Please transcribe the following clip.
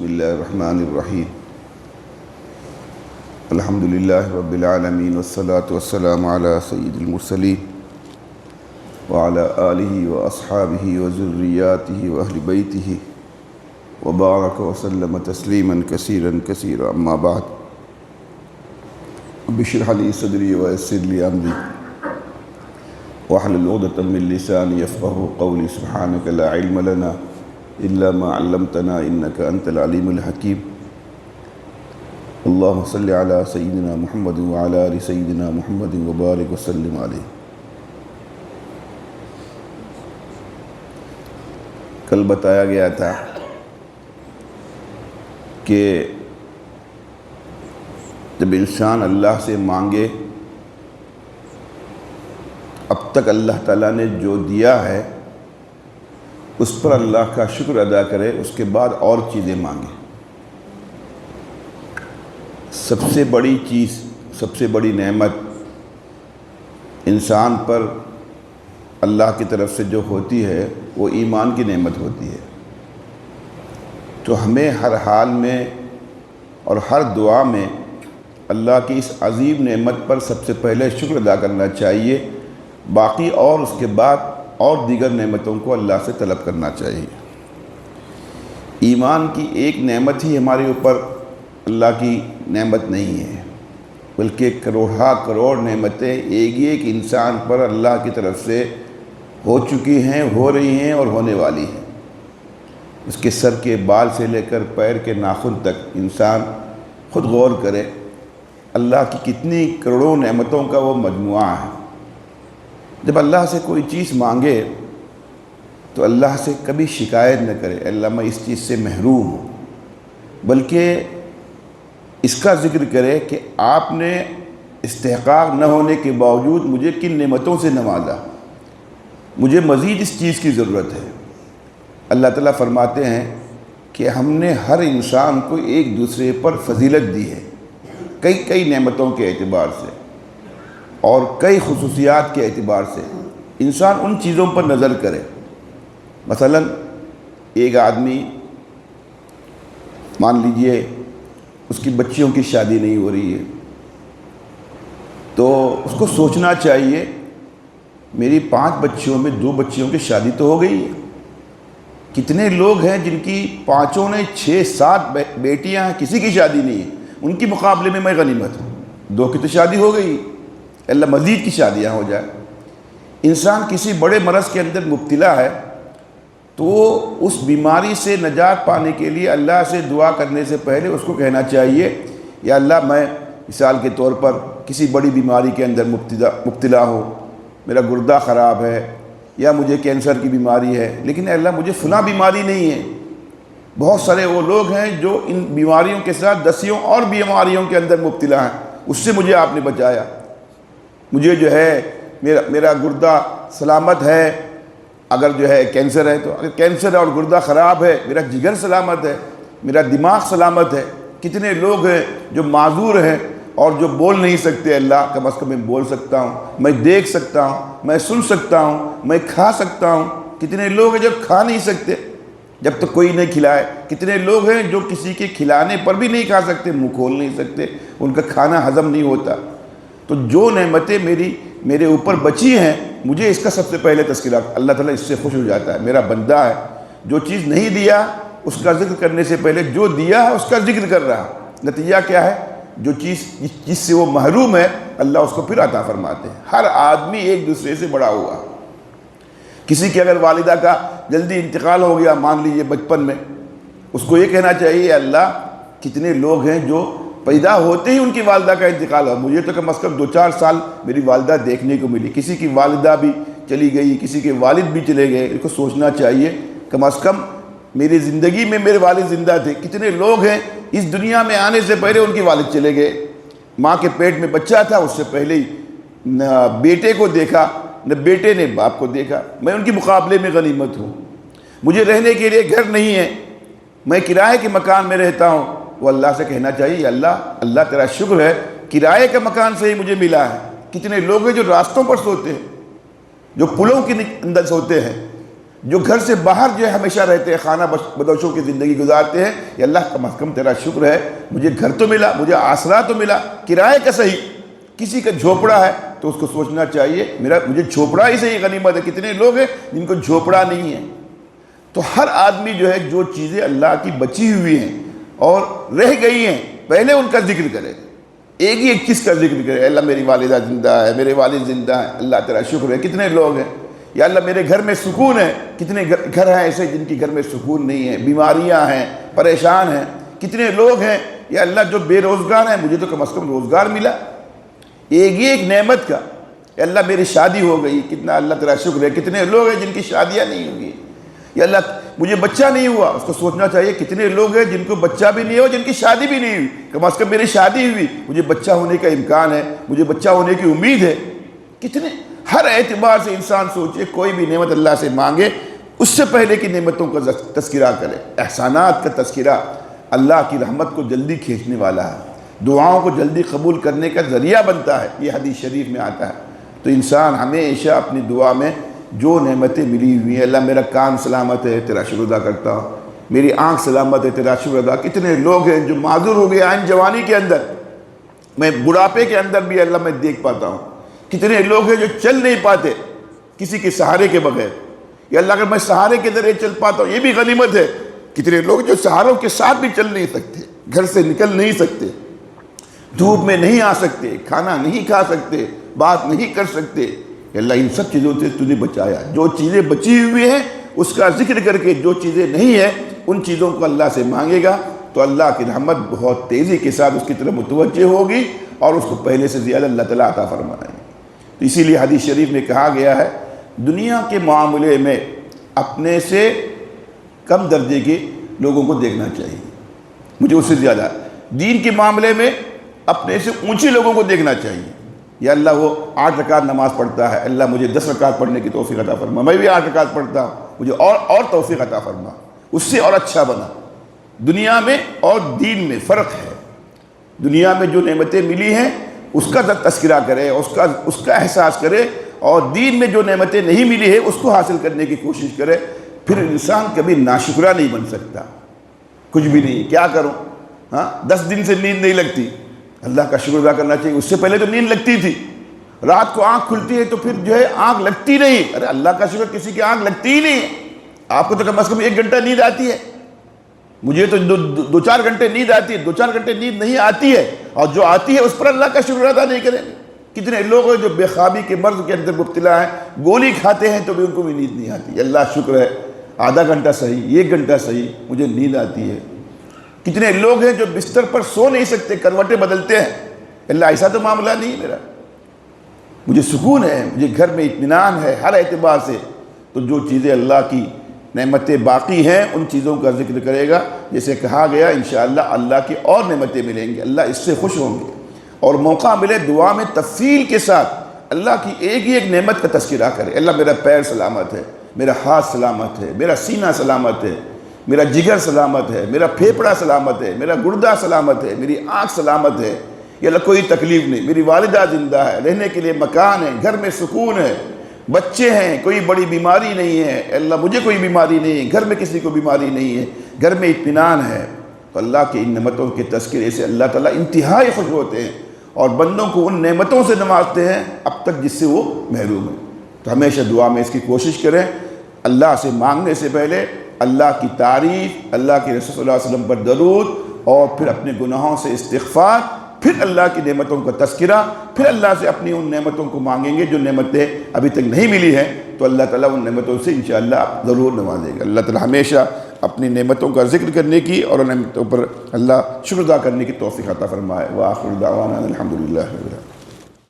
بسم اللہ الرحمن الرحیم الحمدللہ رب العالمین والصلاة والسلام علی سید المرسلین وعلی آلہ واصحابہ وذریاتہ واہل بیتہ وبارک وسلم تسلیما کثیرا کثیرا اما بعد رب اشرح لی صدری ویسر لی امری واحلل عقدۃ من لسانی یفقہوا قولی سبحانک لا علم لنا الا ما علمتنا انک انت العلیم الحکیم اللہم صلی علی سیدنا محمد وعلی آل سیدنا محمد وبارک وسلم علیہ۔ کل بتایا گیا تھا کہ جب انسان اللہ سے مانگے، اب تک اللہ تعالیٰ نے جو دیا ہے اس پر اللہ کا شکر ادا کرے، اس کے بعد اور چیزیں مانگے۔ سب سے بڑی چیز، سب سے بڑی نعمت انسان پر اللہ کی طرف سے جو ہوتی ہے وہ ایمان کی نعمت ہوتی ہے۔ تو ہمیں ہر حال میں اور ہر دعا میں اللہ کی اس عظیم نعمت پر سب سے پہلے شکر ادا کرنا چاہیے، باقی اور اس کے بعد اور دیگر نعمتوں کو اللہ سے طلب کرنا چاہیے۔ ایمان کی ایک نعمت ہی ہمارے اوپر اللہ کی نعمت نہیں ہے، بلکہ کروڑ نعمتیں ایک انسان پر اللہ کی طرف سے ہو چکی ہیں، ہو رہی ہیں اور ہونے والی ہیں۔ اس کے سر کے بال سے لے کر پیر کے ناخن تک انسان خود غور کرے، اللہ کی کتنی کروڑوں نعمتوں کا وہ مجموعہ ہے۔ جب اللہ سے کوئی چیز مانگے تو اللہ سے کبھی شکایت نہ کرے اللہ میں اس چیز سے محروم ہوں، بلکہ اس کا ذکر کرے کہ آپ نے استحقاق نہ ہونے کے باوجود مجھے کن نعمتوں سے نوازا، مجھے مزید اس چیز کی ضرورت ہے۔ اللہ تعالیٰ فرماتے ہیں کہ ہم نے ہر انسان کو ایک دوسرے پر فضیلت دی ہے، کئی نعمتوں کے اعتبار سے اور کئی خصوصیات کے اعتبار سے۔ انسان ان چیزوں پر نظر کرے۔ مثلا ایک آدمی مان لیجئے اس کی بچیوں کی شادی نہیں ہو رہی ہے، تو اس کو سوچنا چاہیے میری 5 بچیوں میں 2 بچیوں کی شادی تو ہو گئی ہے۔ کتنے لوگ ہیں جن کی 5 نے 6-7 بیٹیاں ہیں، کسی کی شادی نہیں ہے، ان کے مقابلے میں میں غنیمت ہوں، 2 کی تو شادی ہو گئی، اللہ مزید کی شادیاں ہو جائے۔ انسان کسی بڑے مرض کے اندر مبتلا ہے تو اس بیماری سے نجات پانے کے لیے اللہ سے دعا کرنے سے پہلے اس کو کہنا چاہیے یا اللہ میں مثال کے طور پر کسی بڑی بیماری کے اندر مبتلا ہوں، میرا گردہ خراب ہے یا مجھے کینسر کی بیماری ہے، لیکن اللہ مجھے فلاں بیماری نہیں ہے۔ بہت سارے وہ لوگ ہیں جو ان بیماریوں کے ساتھ 10 اور بیماریوں کے اندر مبتلا ہیں، اس سے مجھے آپ نے بچایا۔ مجھے جو ہے میرا گردہ سلامت ہے، اگر جو ہے کینسر ہے تو اگر کینسر ہے اور گردہ خراب ہے، میرا جگر سلامت ہے، میرا دماغ سلامت ہے۔ کتنے لوگ ہیں جو معذور ہیں اور جو بول نہیں سکتے، اللہ کم از کم میں بول سکتا ہوں، میں دیکھ سکتا ہوں، میں سن سکتا ہوں، میں کھا سکتا ہوں۔ کتنے لوگ ہیں جو کھا نہیں سکتے جب تک کوئی نہیں کھلائے، کتنے لوگ ہیں جو کسی کے کھلانے پر بھی نہیں کھا سکتے، منہ کھول نہیں سکتے، ان کا کھانا ہضم نہیں ہوتا۔ تو جو نعمتیں میرے اوپر بچی ہیں، مجھے اس کا سب سے پہلے تذکرہ، اللہ تعالیٰ اس سے خوش ہو جاتا ہے۔ میرا بندہ ہے، جو چیز نہیں دیا اس کا ذکر کرنے سے پہلے جو دیا ہے اس کا ذکر کر رہا۔ نتیجہ کیا ہے؟ جو چیز جس سے وہ محروم ہے اللہ اس کو پھر عطا فرماتے ہیں۔ ہر آدمی ایک دوسرے سے بڑا ہوا۔ کسی کی اگر والدہ کا جلدی انتقال ہو گیا، مان لیجیے بچپن میں، اس کو یہ کہنا چاہیے اللہ کتنے لوگ ہیں جو پیدا ہوتے ہی ان کی والدہ کا انتقال ہوا، مجھے تو کم از کم 2-4 سال میری والدہ دیکھنے کو ملی۔ کسی کی والدہ بھی چلی گئی، کسی کے والد بھی چلے گئے، اس کو سوچنا چاہیے کم از کم میری زندگی میں میرے والد زندہ تھے۔ کتنے لوگ ہیں اس دنیا میں آنے سے پہلے ان کے والد چلے گئے، ماں کے پیٹ میں بچہ تھا اس سے پہلے ہی نہ بیٹے کو دیکھا نہ بیٹے نے باپ کو دیکھا۔ میں ان کے مقابلے میں غنیمت ہوں۔ مجھے رہنے کے لیے گھر نہیں ہے، میں کرائے کے مکان میں رہتا ہوں۔ وہ اللہ سے کہنا چاہیے اللہ تیرا شکر ہے کرائے کا مکان سے ہی مجھے ملا ہے۔ کتنے لوگ ہیں جو راستوں پر سوتے ہیں، جو پلوں کے اندر سوتے ہیں، جو گھر سے باہر جو ہے ہمیشہ رہتے ہیں، خانہ بدوشوں کی زندگی گزارتے ہیں، یا اللہ کم از کم تیرا شکر ہے مجھے گھر تو ملا، مجھے آسرا تو ملا، کرائے کا صحیح، کسی کا جھوپڑا ہے تو اس کو سوچنا چاہیے مجھے جھوپڑا ہی صحیح غنیمت ہے۔ کتنے لوگ ہیں جن کو جھوپڑا نہیں ہے؟ تو ہر آدمی جو ہے جو چیزیں اللہ کی بچی ہوئی ہیں اور رہ گئی ہیں پہلے ان کا ذکر کرے، ایک ہی ایک چیز کا ذکر کرے، اللہ میری والدہ زندہ ہے، میرے والد زندہ ہیں، اللہ تیرا شکر ہے۔ کتنے لوگ ہیں یا اللہ میرے گھر میں سکون ہے، کتنے گھر ہیں ایسے جن کی گھر میں سکون نہیں ہے، بیماریاں ہیں، پریشان ہیں۔ کتنے لوگ ہیں یا اللہ جو بے روزگار ہیں، مجھے تو کم از کم روزگار ملا، ایک ہی ایک نعمت کا۔ یا اللہ میری شادی ہو گئی، کتنا اللہ تیرا شکر ہے۔ کتنے لوگ ہیں جن کی شادیاں نہیں ہوئی، یا اللہ مجھے بچہ نہیں ہوا، اس کو سوچنا چاہیے کتنے لوگ ہیں جن کو بچہ بھی نہیں ہوا، جن کی شادی بھی نہیں ہوئی، کم از کم میری شادی ہوئی، مجھے بچہ ہونے کا امکان ہے، مجھے بچہ ہونے کی امید ہے۔ کتنے ہر اعتبار سے انسان سوچے کوئی بھی نعمت اللہ سے مانگے اس سے پہلے کی نعمتوں کا تذکرہ کرے۔ احسانات کا تذکرہ اللہ کی رحمت کو جلدی کھینچنے والا ہے، دعاؤں کو جلدی قبول کرنے کا ذریعہ بنتا ہے، یہ حدیث شریف میں آتا ہے۔ تو انسان ہمیشہ اپنی دعا میں جو نعمتیں ملی ہوئی ہیں، اللہ میرا کان سلامت ہے تیرا شکر ادا کرتا ہوں، میری آنکھ سلامت ہے تیرا شکر ادا۔ کتنے لوگ ہیں جو معذور ہو گئے عین جوانی کے اندر، میں بڑھاپے کے اندر بھی اللہ میں دیکھ پاتا ہوں۔ کتنے لوگ ہیں جو چل نہیں پاتے کسی کے سہارے کے بغیر، یا اللہ اگر میں سہارے کے ذریعے چل پاتا ہوں یہ بھی غنیمت ہے۔ کتنے لوگ جو سہاروں کے ساتھ بھی چل نہیں سکتے، گھر سے نکل نہیں سکتے، دھوپ میں نہیں آ سکتے، کھانا نہیں کھا سکتے، بات نہیں کر سکتے۔ اللہ ان سب چیزوں سے تو نے بچایا، جو چیزیں بچی ہوئی ہیں اس کا ذکر کر کے جو چیزیں نہیں ہیں ان چیزوں کو اللہ سے مانگے گا تو اللہ کی رحمت بہت تیزی کے ساتھ اس کی طرف متوجہ ہوگی اور اس کو پہلے سے زیادہ اللہ تعالیٰ عطا فرمائے گا۔ تو اسی لیے حدیث شریف میں کہا گیا ہے دنیا کے معاملے میں اپنے سے کم درجے کے لوگوں کو دیکھنا چاہیے، مجھے اس سے زیادہ دین کے معاملے میں اپنے سے اونچے لوگوں کو دیکھنا چاہیے۔ یا اللہ وہ 8 رکعت نماز پڑھتا ہے، اللہ مجھے 10 رکعت پڑھنے کی توفیق عطا فرما، میں بھی 8 رکعت پڑھتا ہوں، مجھے اور توفیق عطا فرما، اس سے اور اچھا بنا۔ دنیا میں اور دین میں فرق ہے، دنیا میں جو نعمتیں ملی ہیں اس کا تذکرہ کرے، اس کا احساس کرے، اور دین میں جو نعمتیں نہیں ملی ہے اس کو حاصل کرنے کی کوشش کرے۔ پھر انسان کبھی ناشکرہ نہیں بن سکتا، کچھ بھی نہیں، کیا کروں، 10 دن سے نیند نہیں لگتی، اللہ کا شکر ادا کرنا چاہیے۔ اس سے پہلے تو نیند لگتی تھی، رات کو آنکھ کھلتی ہے تو پھر جو ہے آنکھ لگتی نہیں، ارے اللہ کا شکر کسی کی آنکھ لگتی ہی نہیں ہے۔ آپ کو تو کم از کم 1 گھنٹہ نیند آتی ہے، مجھے تو 2-4 گھنٹے نیند آتی ہے، 2-4 گھنٹے نیند نہیں آتی ہے، اور جو آتی ہے اس پر اللہ کا شکر ادا نہیں کریں گے۔ کتنے لوگ ہیں جو بے خوابی کے مرض کے اندر مبتلا ہیں، گولی کھاتے ہیں تو بھی ان کو بھی نیند نہیں آتی، اللہ شکر ہے آدھا گھنٹہ صحیح، 1 گھنٹہ صحیح مجھے نیند آتی ہے۔ کتنے لوگ ہیں جو بستر پر سو نہیں سکتے، کروٹیں بدلتے ہیں، اللہ ایسا تو معاملہ نہیں میرا، مجھے سکون ہے، مجھے گھر میں اطمینان ہے ہر اعتبار سے۔ تو جو چیزیں اللہ کی نعمتیں باقی ہیں ان چیزوں کا ذکر کرے گا، جیسے کہا گیا انشاءاللہ اللہ کی اور نعمتیں ملیں گی، اللہ اس سے خوش ہوں گے، اور موقع ملے دعا میں تفصیل کے ساتھ اللہ کی ایک ہی ایک نعمت کا تذکرہ کرے۔ اللہ میرا پیر سلامت ہے، میرا ہاتھ سلامت ہے، میرا سینہ سلامت ہے، میرا جگر سلامت ہے، میرا پھیپڑا سلامت ہے، میرا گردہ سلامت ہے، میری آنکھ سلامت ہے، یا اللہ کوئی تکلیف نہیں، میری والدہ زندہ ہے، رہنے کے لیے مکان ہے، گھر میں سکون ہے، بچے ہیں، کوئی بڑی بیماری نہیں ہے، اللہ مجھے کوئی بیماری نہیں ہے، گھر میں کسی کو بیماری نہیں ہے، گھر میں اطمینان ہے۔ تو اللہ کی ان نعمتوں کے تذکرے سے اللہ تعالیٰ انتہائی خوش ہوتے ہیں اور بندوں کو ان نعمتوں سے نوازتے ہیں اب تک جس سے وہ محروم ہیں۔ تو ہمیشہ دعا میں اس کی کوشش کریں، اللہ سے مانگنے سے پہلے اللہ کی تعریف، اللہ کے رسول صلی اللہ علیہ وسلم پر درود، اور پھر اپنے گناہوں سے استغفار، پھر اللہ کی نعمتوں کا تذکرہ، پھر اللہ سے اپنی ان نعمتوں کو مانگیں گے جو نعمتیں ابھی تک نہیں ملی ہیں، تو اللہ تعالیٰ ان نعمتوں سے انشاءاللہ ضرور نوازے گا۔ اللہ تعالیٰ ہمیشہ اپنی نعمتوں کا ذکر کرنے کی اور ان نعمتوں پر اللہ شکر ادا کرنے کی توفیق عطا فرمائے۔ وآخر دعوانا الحمدللہ رب العالمین۔